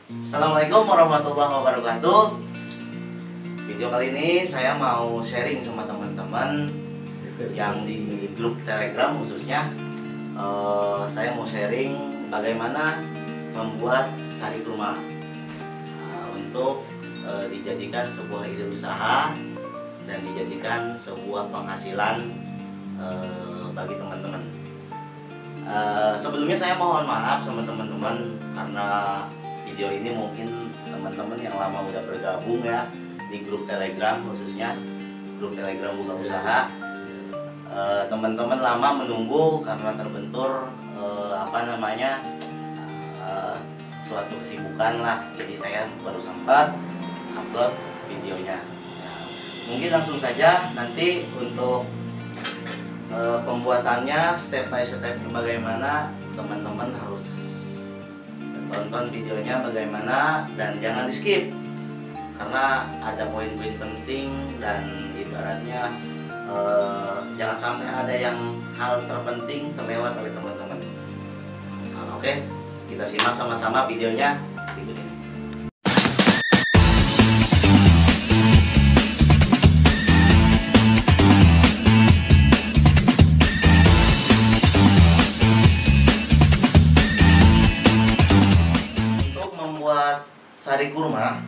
Assalamualaikum warahmatullahi wabarakatuh. Video kali ini saya mau sharing sama teman-teman yang di grup Telegram khususnya. Saya mau sharing bagaimana membuat sari kurma untuk dijadikan sebuah ide usaha dan dijadikan sebuah penghasilan bagi teman-teman. Sebelumnya saya mohon maaf sama teman-teman karena video ini mungkin teman-teman yang lama udah bergabung ya di grup Telegram khususnya grup Telegram buka usaha. Teman-teman lama menunggu karena terbentur suatu kesibukan lah, jadi saya baru sempat upload videonya. Nah, mungkin langsung saja nanti untuk pembuatannya step by step bagaimana, teman-teman harus tonton videonya bagaimana dan jangan di skip karena ada poin-poin penting dan ibaratnya jangan sampai ada yang hal terpenting terlewat oleh teman-teman. Oke, kita simak sama-sama videonya berikut ini. Sari kurma,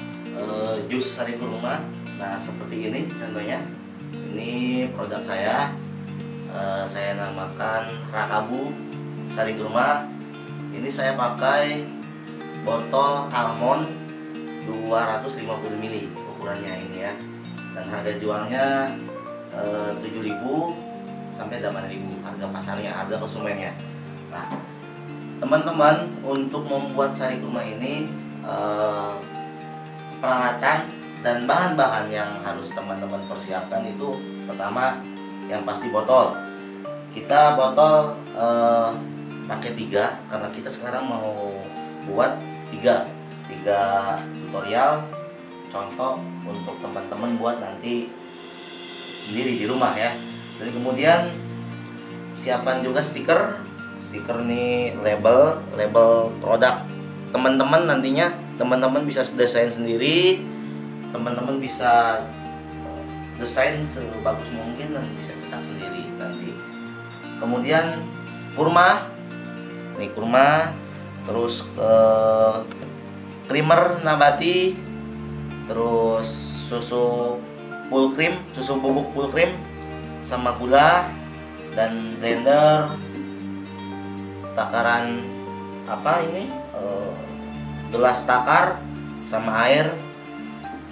jus sari kurma. Nah, seperti ini contohnya. Ini produk saya. Saya namakan Rakabu sari kurma. Ini saya pakai botol almond 250 ml ukurannya ini ya. Dan harga jualnya 7.000 sampai 8.000 harga pasarnya, harga konsumennya. Nah, teman-teman, untuk membuat sari kurma ini peralatan dan bahan-bahan yang harus teman-teman persiapkan itu pertama yang pasti botol. Kita botol pakai 3 karena kita sekarang mau buat 3 tutorial contoh untuk teman-teman buat nanti sendiri di rumah ya. Dan kemudian siapkan juga stiker nih, label produk. Teman-teman nantinya teman-teman bisa desain sendiri, teman-teman bisa desain sebagus mungkin dan bisa cetak sendiri nanti. Kemudian kurma, nih kurma, terus creamer nabati, terus susu bubuk full cream sama gula dan blender, takaran gelas takar sama air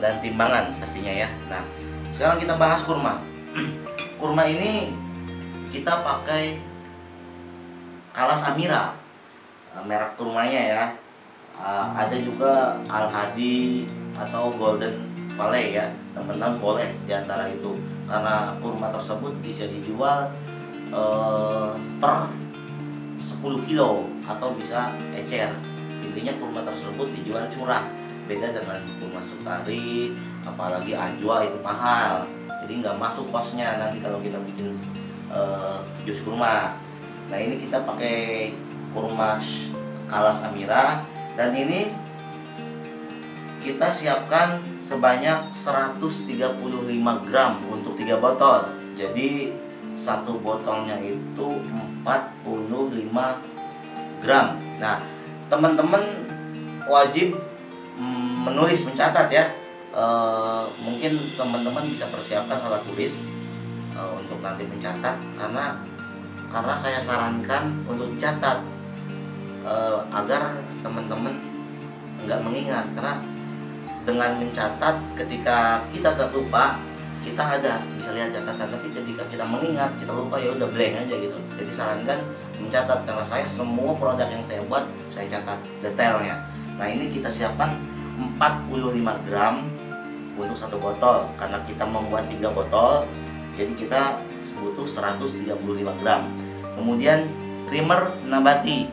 dan timbangan pastinya ya. Nah, sekarang kita bahas kurma. Kurma ini kita pakai Kalas Amira, merek kurmanya ya. Ada juga Al Hadi atau Golden Valley ya. Teman-teman boleh diantara itu karena kurma tersebut bisa dijual per 10 kilo atau bisa ecer. Intinya kurma tersebut dijual curah, beda dengan kurma sukari apalagi ajwa itu mahal, jadi nggak masuk kosnya nanti kalau kita bikin jus kurma. Nah, ini kita pakai kurma Kalas Amira dan ini kita siapkan sebanyak 135 gram untuk 3 botol. Jadi satu botolnya itu 45 gram. Nah, teman-teman wajib mencatat ya. Mungkin teman-teman bisa persiapkan alat tulis untuk nanti mencatat karena saya sarankan untuk dicatat agar teman-teman nggak mengingat, karena dengan mencatat ketika kita terlupa kita bisa lihat catatan, tapi ketika kita mengingat kita lupa ya udah blank aja gitu. Jadi sarankan mencatat karena saya semua produk yang saya buat saya catat detailnya. Nah, ini kita siapkan 45 gram untuk satu botol karena kita membuat 3 botol, jadi kita butuh 135 gram. Kemudian creamer nabati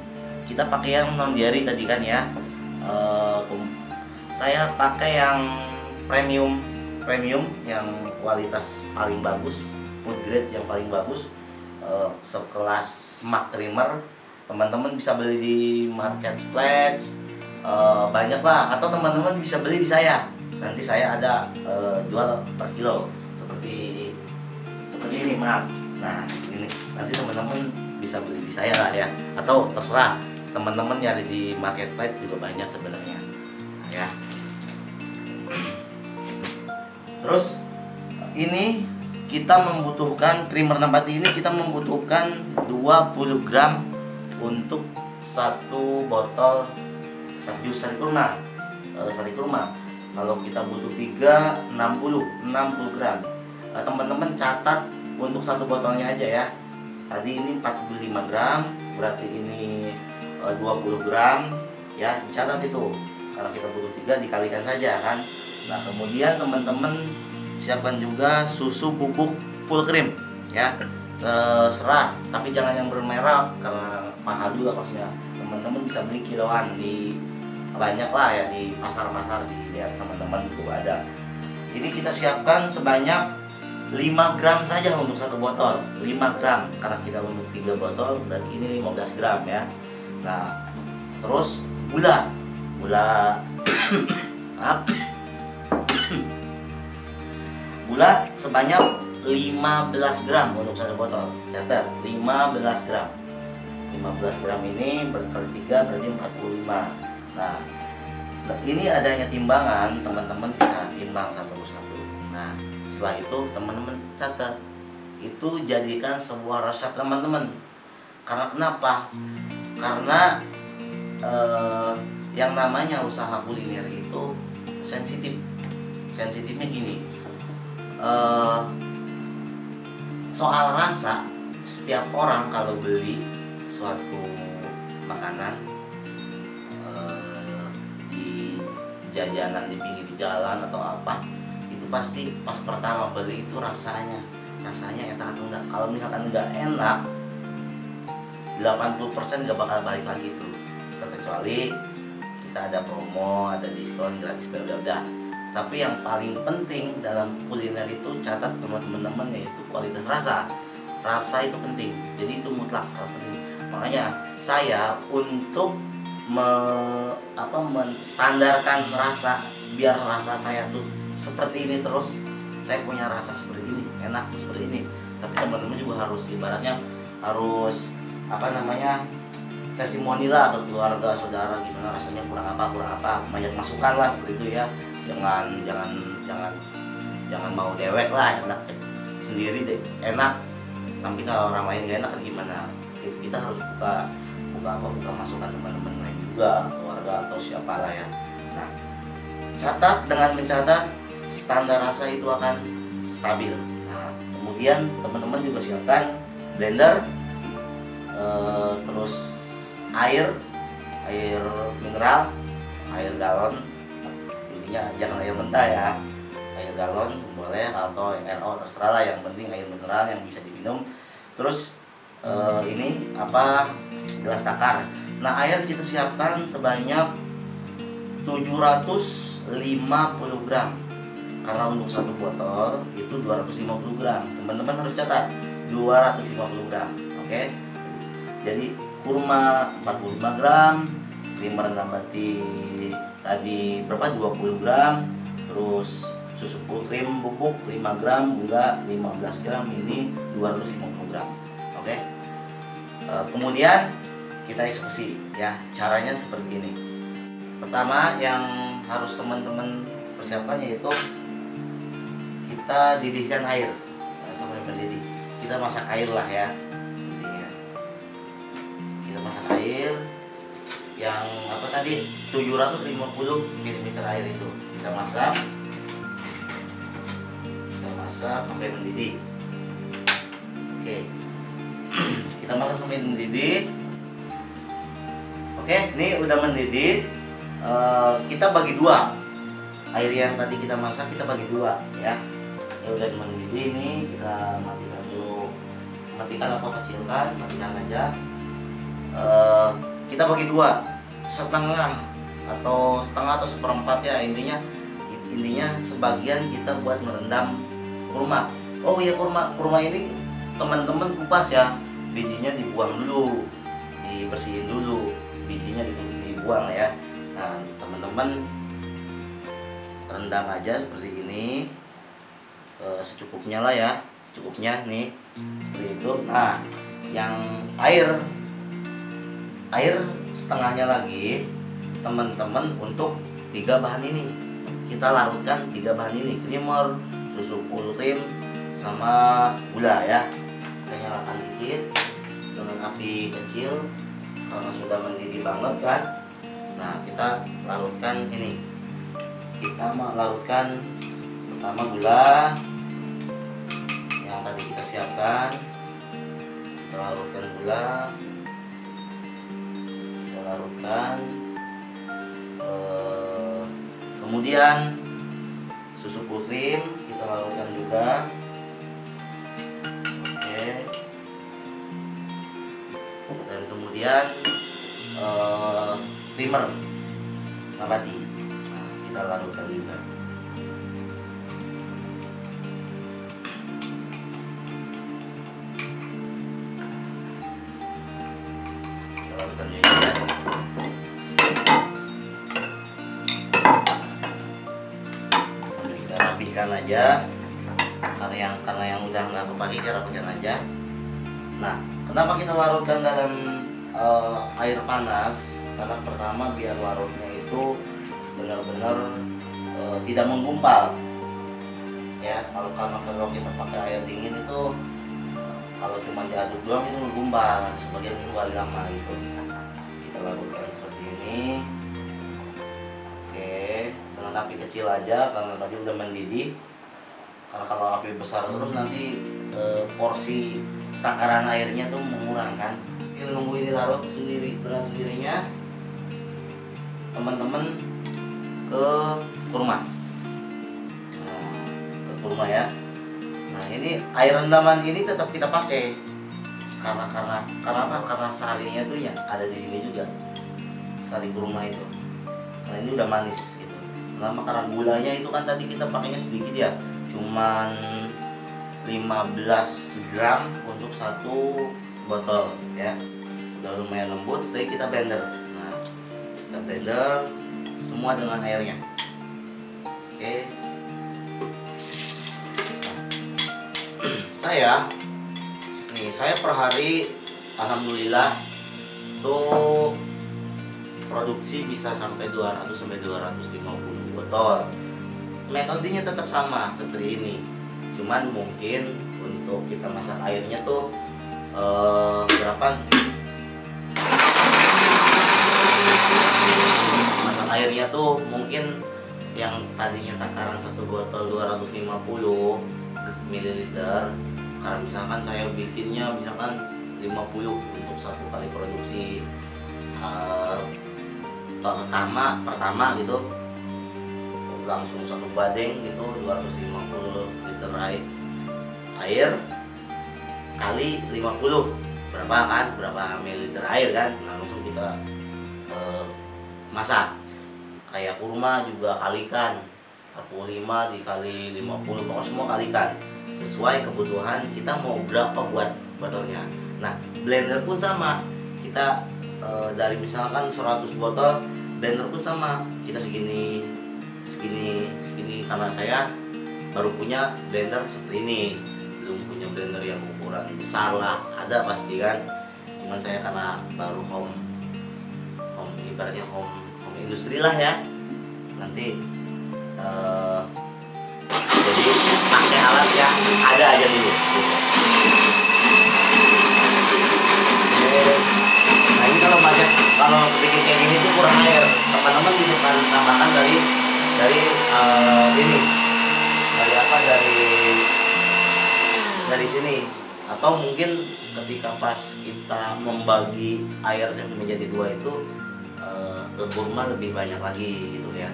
kita pakai yang non dairy tadi kan ya. Saya pakai yang premium yang kualitas paling bagus, food grade yang paling bagus, sekelas Smart Creamer. Teman-teman bisa beli di marketplace banyak lah, atau teman-teman bisa beli di saya. Nanti saya ada jual per kilo seperti ini, maaf. Nah ini nanti teman-teman bisa beli di saya lah ya, atau terserah teman-teman nyari di marketplace juga banyak sebenarnya. Nah, ya. Terus ini kita membutuhkan trimmer nabati, ini kita membutuhkan 20 gram untuk satu botol jus sari kurma. Kalau kita butuh 60 gram. Teman-teman catat untuk satu botolnya aja ya. Tadi ini 45 gram, berarti ini 20 gram ya, catat itu. Karena kita butuh 3, dikalikan saja kan. Nah, kemudian teman-teman siapkan juga susu bubuk full cream ya. Terserah, tapi jangan yang bermerek karena mahal juga kosnya. Teman-teman bisa beli kiloan di banyak lah ya, di pasar-pasar, di daerah teman-teman juga ada. Ini kita siapkan sebanyak 5 gram saja untuk satu botol. 5 gram karena kita untuk 3 botol, berarti ini 15 gram ya. Nah, terus gula gula sebanyak 15 gram untuk satu botol. Catat, 15 gram. 15 gram ini berkali 3 berarti 45. Nah, ini adanya timbangan, teman-teman bisa timbang satu persatu. Nah, setelah itu teman-teman catat. Itu jadikan sebuah resep teman-teman. Karena kenapa? Karena yang namanya usaha kuliner itu sensitif. Sensitifnya gini. Soal rasa, setiap orang kalau beli suatu makanan di jajanan di pinggir jalan atau apa, itu pasti pas pertama beli itu rasanya enak atau enggak. Kalau misalkan enggak enak, 80% gak bakal balik lagi tuh, terkecuali kita ada promo, ada diskon gratis, bla. Tapi yang paling penting dalam kuliner itu, catat teman-teman, yaitu kualitas rasa. Rasa itu penting, jadi itu mutlak sangat penting. Makanya saya untuk menstandarkan rasa, biar rasa saya tuh seperti ini terus, saya punya rasa seperti ini, enak tuh seperti ini. Tapi teman-teman juga harus, ibaratnya harus testimoni lah ke keluarga, saudara, gimana rasanya, kurang apa, banyak masukan lah seperti itu ya. Jangan mau dewek lah, enak sendiri deh enak, tapi kalau orang lain gak enak kan gimana. Itu kita harus buka masukan teman-teman lain juga, keluarga atau siapa lah ya. Nah, catat, dengan mencatat standar rasa itu akan stabil. Nah, kemudian teman-teman juga siapkan blender, terus air mineral, air galon. Jangan air mentah ya, air galon boleh atau RO, terserah lah, yang penting air mineral yang bisa diminum. Terus ini gelas takar. Nah, air kita siapkan sebanyak 750 gram karena untuk satu botol itu 250 gram. Teman-teman harus catat 250 gram. Oke, jadi kurma 45 gram, trimmer nabati tadi berapa, 20 gram, terus susu full cream bubuk 5 gram, gula 15 gram, ini 250 gram. Oke. Kemudian kita eksekusi ya, caranya seperti ini. Pertama yang harus teman-teman persiapkan yaitu kita didihkan air sampai mendidih. Kita masak air lah ya, intinya. Kita masak air yang 750 ml air itu kita masak sampai mendidih. Oke. Kita masak sampai mendidih. Oke, ini udah mendidih. Kita bagi dua. Air yang tadi kita masak kita bagi dua ya. Ya udah mendidih, ini kita matikan dulu. Matikan atau kecilkan, matikan aja. Kita bagi dua, setengah atau seperempat ya, intinya sebagian kita buat merendam kurma. Oh iya, kurma ini teman-teman kupas ya, bijinya dibuang dulu, dibersihin dulu, bijinya dibuang ya. Nah, teman-teman rendam aja seperti ini, secukupnya lah ya, secukupnya nih, seperti itu. Nah, yang air setengahnya lagi teman-teman untuk 3 bahan ini. Kita larutkan 3 bahan ini, creamer, susu full cream, sama gula ya. Kita nyalakan dikit dengan api kecil karena sudah mendidih banget kan. Nah, kita larutkan ini. Kita mau larutkan pertama gula yang tadi kita siapkan. Kita larutkan gula, kita larutkan, kemudian susu full cream kita larutkan juga. Oke. Dan kemudian creamer nabati, nah, kita larutkan juga. Kita larutkan juga. Sambil kita rapihkan aja, karena yang udah nggak kepake kita rapihkan aja. Nah, kenapa kita larutkan dalam air panas? Karena pertama biar larutnya itu benar-benar tidak menggumpal ya. Kalau kita pakai air dingin itu kalau cuma diaduk doang itu menggumpal, sebagian itu kali lama gitu. Kita larutkan seperti ini. Oke, dengan api kecil aja karena tadi udah mendidih. Karena kalau api besar terus nanti porsi takaran airnya tuh mengurang kan. Kita nunggu ini larut sendiri dengan sendirinya. Teman-teman ke kurma. Nah, ke kurma ya. Nah, ini air rendaman ini tetap kita pakai karena apa? Karena sarinya tuh ya ada di sini juga, sari kurma itu. Nah, ini udah manis gitu. Kenapa? Karena gulanya itu kan tadi kita pakainya sedikit ya, cuman 15 gram untuk 1 botol ya. Sudah lumayan lembut. Jadi kita blender. Nah, kita blender semua dengan airnya. Oke. Saya per hari alhamdulillah tuh produksi bisa sampai 200 sampai 250 botol. Metodenya tetap sama seperti ini. Cuman mungkin untuk kita masak airnya tuh berapa? Masak airnya tuh mungkin yang tadinya takaran 1 botol 250 ml, karena misalkan saya bikinnya misalkan 50 untuk 1 kali produksi pertama gitu, langsung 1 badeng gitu 250 liter air kali 50 berapa kan, berapa mililiter air kan. Nah, langsung kita masak. Kayak kurma juga kalikan 45 dikali 50, pokoknya semua kalikan sesuai kebutuhan kita mau berapa buat botolnya. Nah, blender pun sama, kita dari misalkan 100 botol, blender pun sama, kita segini karena saya baru punya blender seperti ini, belum punya blender yang ukuran besar lah, ada pasti kan. Cuman saya karena baru home ibaratnya home industri lah ya, nanti jadi pakai alat yang ada aja dulu gitu. Nah, ini kalau bikin kayak gini tuh kurang air, teman-teman bisa tambahkan dari ini, dari sini, atau mungkin ketika pas kita membagi airnya menjadi 2 itu ke kurma lebih banyak lagi gitu ya,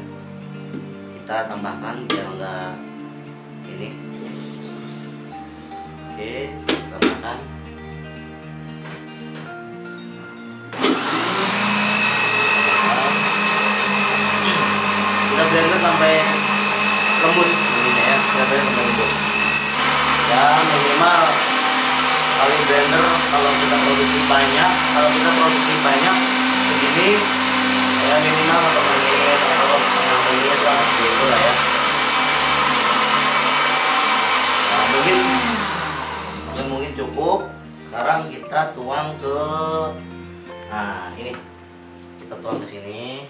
kita tambahkan biar enggak ini. Oke, tambahkan. Kita blender sampai lembut ininya ya, kita blender sampai lembut ya, minimal kali blender kalau kita produksi banyak begini ya minimal 1 menit atau setengah menit lah gitu lah ya. Nah, mungkin cukup. Sekarang kita tuang ke, nah ini kita tuang ke sini.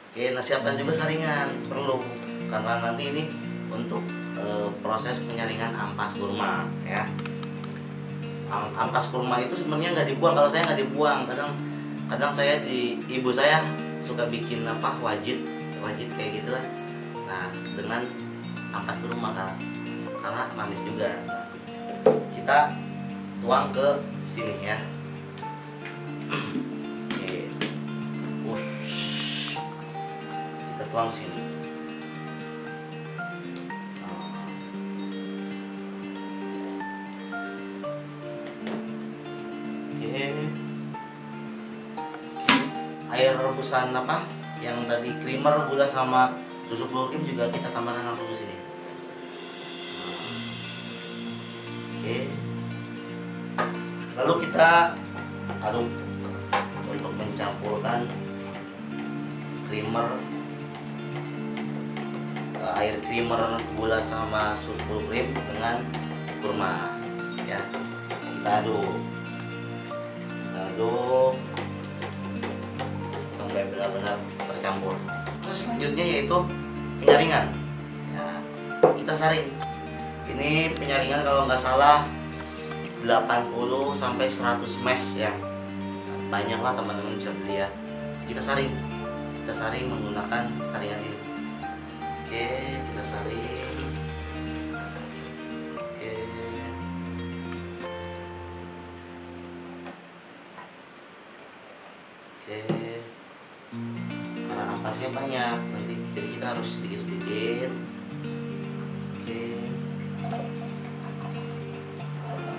Oke, nah siapkan juga saringan, perlu, karena nanti ini untuk proses penyaringan ampas kurma ya. Ampas kurma itu sebenarnya nggak dibuang. Kalau saya nggak dibuang, kadang saya ibu saya suka bikin wajit kayak gitulah. Nah, dengan ampas kurma karena manis juga. Nah, kita tuang ke sini ya. Oke. Kita tuang sini. Air rebusan yang tadi creamer, gula sama susu full cream juga kita tambahkan langsung ke sini. Oke. Lalu kita aduk untuk mencampurkan creamer, air creamer, gula sama susu full cream dengan kurma ya. Kita aduk sampai benar-benar tercampur. Terus selanjutnya yaitu penyaringan ya, kita saring. Ini penyaringan kalau nggak salah 80 sampai 100 mesh ya. Banyak lah teman-teman bisa beli ya. Kita saring menggunakan saringan ini. Oke, kita saring. Karena ampasnya banyak nanti, jadi kita harus sedikit-sedikit. Oke,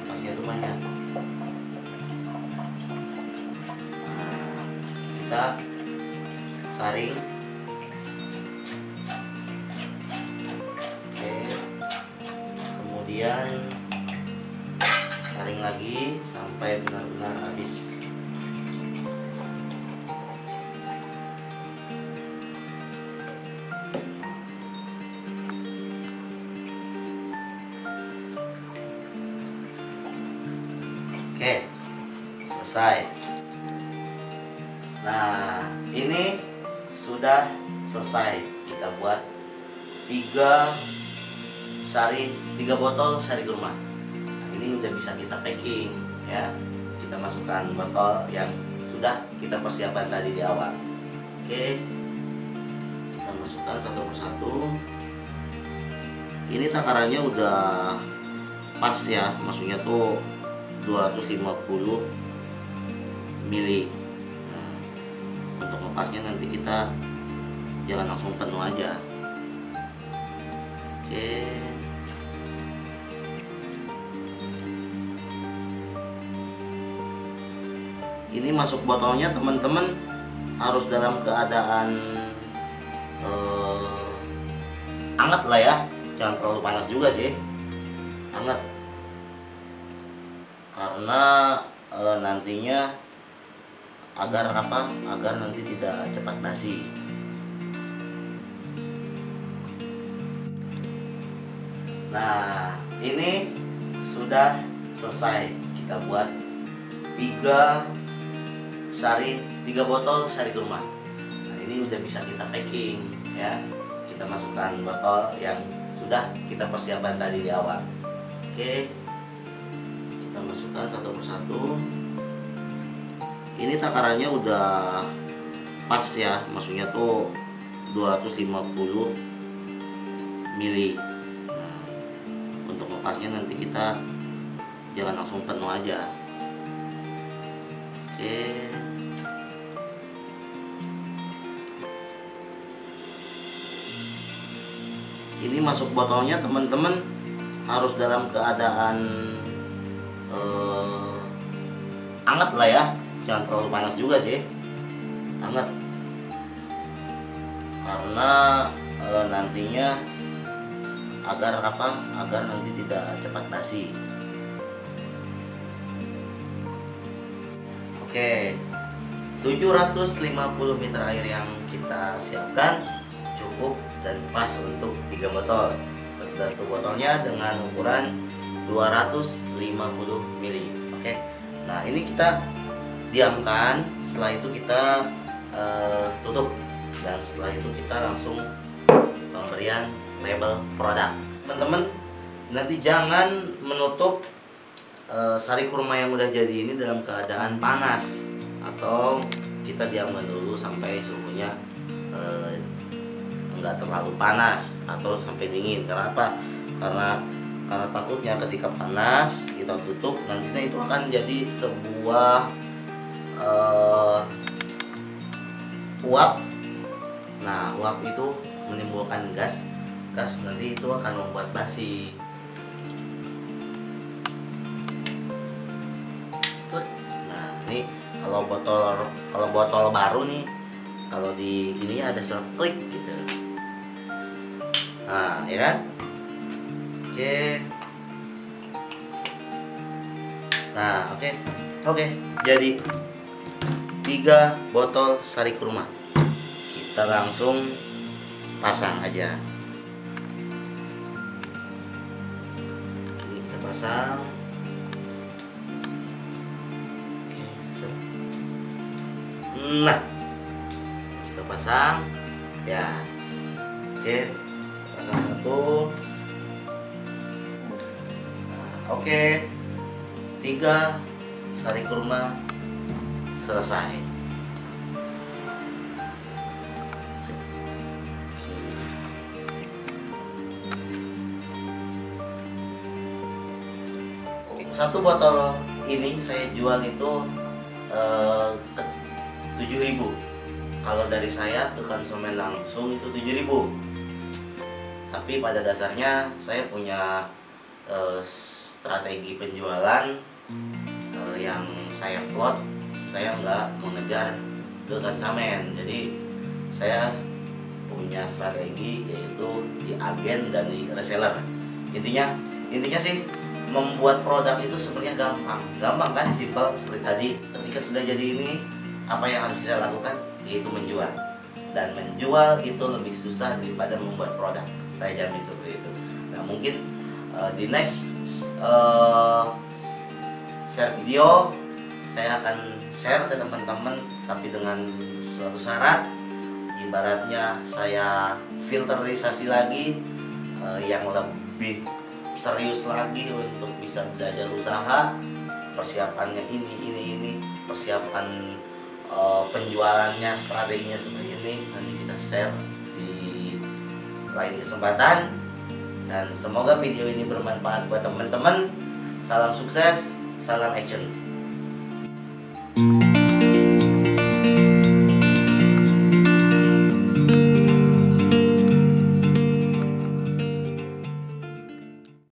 ampasnya tuh banyak. Nah, kita saring. Oke, kemudian saring lagi sampai benar-benar habis. Oke, selesai. Nah, ini sudah selesai. Kita buat 3 botol sari kurma. Nah, ini udah bisa kita packing ya. Kita masukkan botol yang sudah kita persiapkan tadi di awal. Oke, kita masukkan satu persatu. Ini takarannya udah pas ya, maksudnya tuh 250 mili. Nah, untuk ngepasnya nanti kita jangan langsung penuh aja. Oke. Ini masuk botolnya teman-teman harus dalam keadaan hangat lah ya, jangan terlalu panas juga sih, hangat. Karena nantinya agar nanti tidak cepat basi. Nah, ini sudah selesai. Kita buat 3 botol sari kurma. Nah, ini udah bisa kita packing ya. Kita masukkan botol yang sudah kita persiapkan tadi di awal. Oke, masukkan satu persatu. Ini takarannya udah pas ya, maksudnya tuh 250 mili. Nah, untuk ngepasnya nanti kita jangan langsung penuh aja. Oke. Ini masuk botolnya teman-teman harus dalam keadaan hangat lah ya, jangan terlalu panas juga sih, hangat. Karena nantinya agar nanti tidak cepat basi. Oke, 750 liter air yang kita siapkan cukup dan pas untuk 3 botol. Satu botolnya dengan ukuran 250 ml. Oke. Nah, ini kita diamkan. Setelah itu kita tutup, dan setelah itu kita langsung pemberian label produk. Teman-teman, nanti jangan menutup sari kurma yang udah jadi ini dalam keadaan panas, atau kita diamkan dulu sampai suhunya enggak terlalu panas atau sampai dingin. Kenapa? Karena takutnya ketika panas kita tutup, nantinya itu akan jadi sebuah uap. Nah, uap itu menimbulkan gas nanti itu akan membuat basi. Nah, ini kalau botol baru nih, kalau di ininya ada surat klik gitu. Nah, ya kan? Oke. Nah, oke. Jadi 3 botol sari kurma. Kita langsung pasang aja. Ini kita pasang. Oke, nah, kita pasang ya. Oke, pasang satu. Nah, oke. 3 sari kurma selesai. Satu botol ini saya jual itu 7.000. Kalau dari saya ke konsumen langsung itu 7.000. Tapi pada dasarnya saya punya strategi penjualan yang saya plot. Saya nggak mengejar ke konsumen. Jadi saya punya strategi yaitu di agen dan di reseller. Intinya sih, membuat produk itu sebenarnya gampang kan, simpel seperti tadi. Ketika sudah jadi ini, apa yang harus kita lakukan? Yaitu menjual. Dan menjual itu lebih susah daripada membuat produk. Saya jamin seperti itu. Nah, mungkin di next share video saya akan share ke teman-teman, tapi dengan suatu syarat. Ibaratnya saya filterisasi lagi yang lebih serius lagi untuk bisa belajar usaha. Persiapannya ini persiapan penjualannya, strateginya seperti ini. Nanti kita share di lain kesempatan, dan semoga video ini bermanfaat buat teman-teman. Salam sukses, salam action.